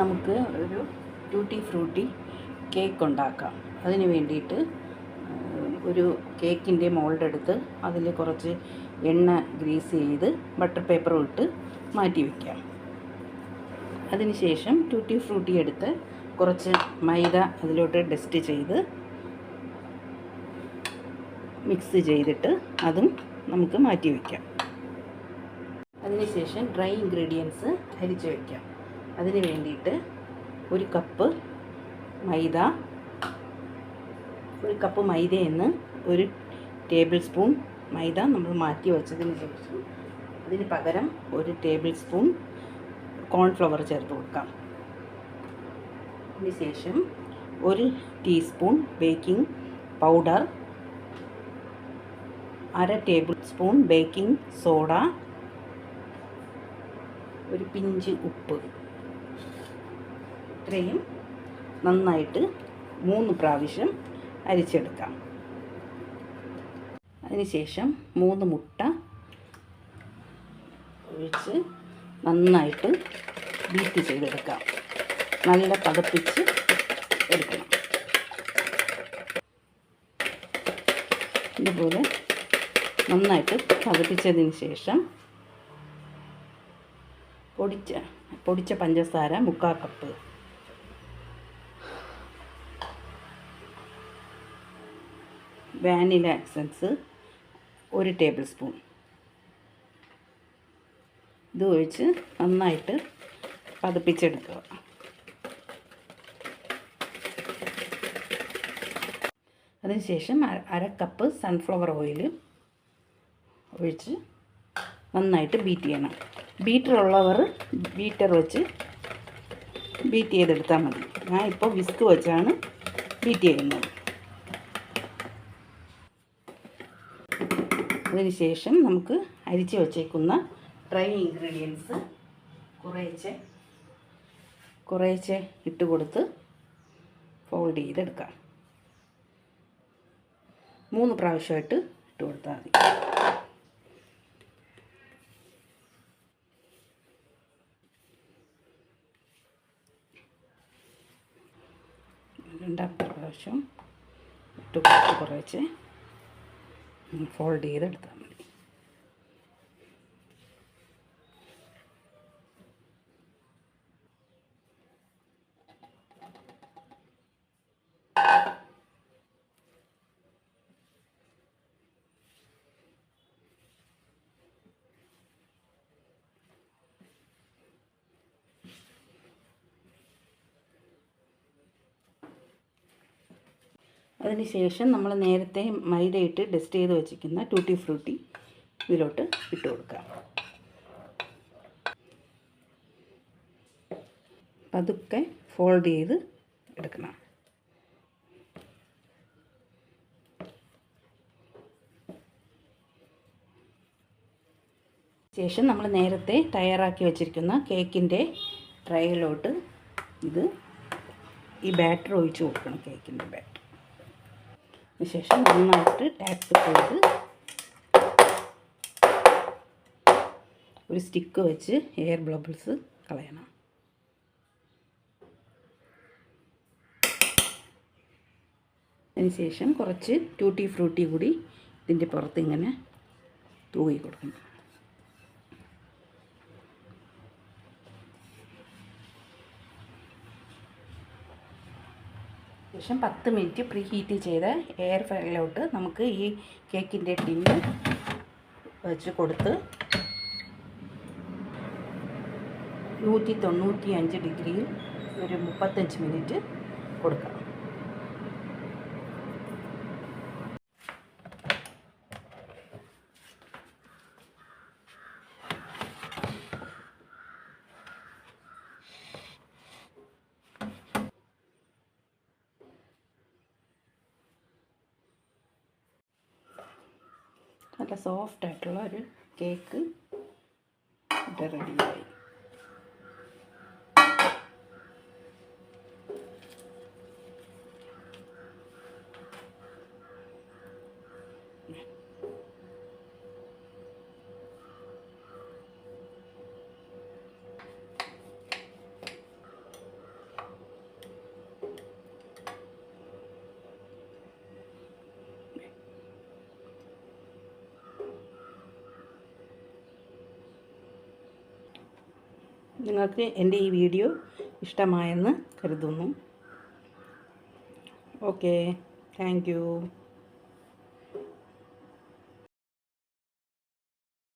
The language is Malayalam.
നമുക്ക് ഒരു ട്യൂട്ടി ഫ്രൂട്ടി കേക്ക് ഉണ്ടാക്കാം. അതിന് വേണ്ടിയിട്ട് ഒരു കേക്കിൻ്റെ മോൾഡ് എടുത്ത് അതിൽ കുറച്ച് എണ്ണ ഗ്രീസ് ചെയ്ത് ബട്ടർ പേപ്പറും ഇട്ട് മാറ്റി വയ്ക്കാം. അതിനുശേഷം ട്യൂട്ടി ഫ്രൂട്ടി എടുത്ത് കുറച്ച് മൈദ അതിലോട്ട് ഡസ്റ്റ് ചെയ്ത് മിക്സ് ചെയ്തിട്ട് അതും നമുക്ക് മാറ്റി വയ്ക്കാം. അതിനുശേഷം ഡ്രൈ ഇൻഗ്രീഡിയൻസ് അരിച്ച് വയ്ക്കാം. അതിന് വേണ്ടിയിട്ട് ഒരു കപ്പ് മൈദയിൽ നിന്ന് ഒരു ടേബിൾ സ്പൂൺ മൈദ നമ്മൾ മാറ്റി വച്ചതിന് ശേഷം അതിന് പകരം ഒരു ടേബിൾ സ്പൂൺ കോൺഫ്ലവർ ചേർത്ത് കൊടുക്കാം. അതിനുശേഷം ഒരു ടീസ്പൂൺ ബേക്കിംഗ് പൗഡർ, അര ടേബിൾ സ്പൂൺ ബേക്കിംഗ് സോഡ, ഒരു പിഞ്ച് ഉപ്പ്, ഇത്രയും നന്നായിട്ട് 3 പ്രാവശ്യം അരിച്ചെടുക്കാം. അതിനുശേഷം 3 മുട്ട ഒഴിച്ച് നന്നായിട്ട് ബീറ്റ് ചെയ്തെടുക്കാം. നല്ല പതപ്പിച്ച് എടുക്കണം. ഇതുപോലെ നന്നായിട്ട് പതപ്പിച്ചതിന് ശേഷം പൊടിച്ച പഞ്ചസാര 3/4 cup, vanilla essence 1 table spoon, ഇത് ഒഴിച്ച് നന്നായിട്ട് പതപ്പിച്ചെടുക്കുക. അതിനുശേഷം 1/2 കപ്പ് സൺഫ്ലവർ ഓയിൽ ഒഴിച്ച് നന്നായിട്ട് ബീറ്റ് ചെയ്യണം. ബീറ്റർ വെച്ച് ബീറ്റ് ചെയ്തെടുത്താൽ മതി. ഞാൻ ഇപ്പോൾ വിസ്ക് വെച്ചാണ് ബീറ്റ് ചെയ്യുന്നത്. അതിനുശേഷം നമുക്ക് അരിച്ച് വച്ചേക്കുന്ന ഡ്രൈ ഇൻഗ്രീഡിയൻസ് കുറേശ്ശെ ഇട്ട് കൊടുത്ത് ഫോൾഡ് ചെയ്തെടുക്കാം. 3 പ്രാവശ്യമായിട്ട് ഇട്ട് കൊടുത്താൽ മതി. രണ്ടാമത്തെ പ്രാവശ്യം ഇട്ട് കൊടുത്ത് കുറേശ്ശെ ഫോൾഡ് ചെയ്തെടുത്താൽ മതി. അതിനുശേഷം നമ്മൾ നേരത്തെ മൈദയിട്ട് ഡസ്റ്റ് ചെയ്ത് വെച്ചിരിക്കുന്ന ട്യൂട്ടി ഫ്രൂട്ടി ഇതിലോട്ട് ഇട്ട് കൊടുക്കാം. പതുക്കെ ഫോൾഡ് ചെയ്ത് എടുക്കണം. ശേഷം നമ്മൾ നേരത്തെ തയ്യാറാക്കി വെച്ചിരിക്കുന്ന കേക്കിൻ്റെ ട്രേയിലോട്ട് ഈ ബാറ്റർ ഒഴിച്ച് കൊടുക്കണം. കേക്കിൻ്റെ ബാറ്റർ ശേഷം നന്നായിട്ട് ടാപ്പ് ചെയ്ത് ഒരു സ്റ്റിക്ക് വെച്ച് എയർ ബബിൾസ് കളയണം. അതിനുശേഷം കുറച്ച് ട്യൂട്ടി ഫ്രൂട്ടി കൂടി ഇതിൻ്റെ പുറത്ത് ഇങ്ങനെ തൂവി കൊടുക്കണം. ശേഷം 10 മിനിറ്റ് പ്രീ ഹീറ്റ് ചെയ്ത എയർ ഫ്രൈയിലോട്ട് നമുക്ക് ഈ കേക്കിൻ്റെ ടിന്ന് വെച്ച് കൊടുത്ത് 195 ഡിഗ്രിയിൽ ഒരു 35 മിനിറ്റ് കൊടുക്കാം. നല്ല സോഫ്റ്റ് ആയിട്ടുള്ള ഒരു കേക്ക് ഇവിടെ റെഡിയായി. നിങ്ങൾക്ക് എൻ്റെ ഈ വീഡിയോ ഇഷ്ടമായെന്ന് കരുതുന്നു. Okay, thank you.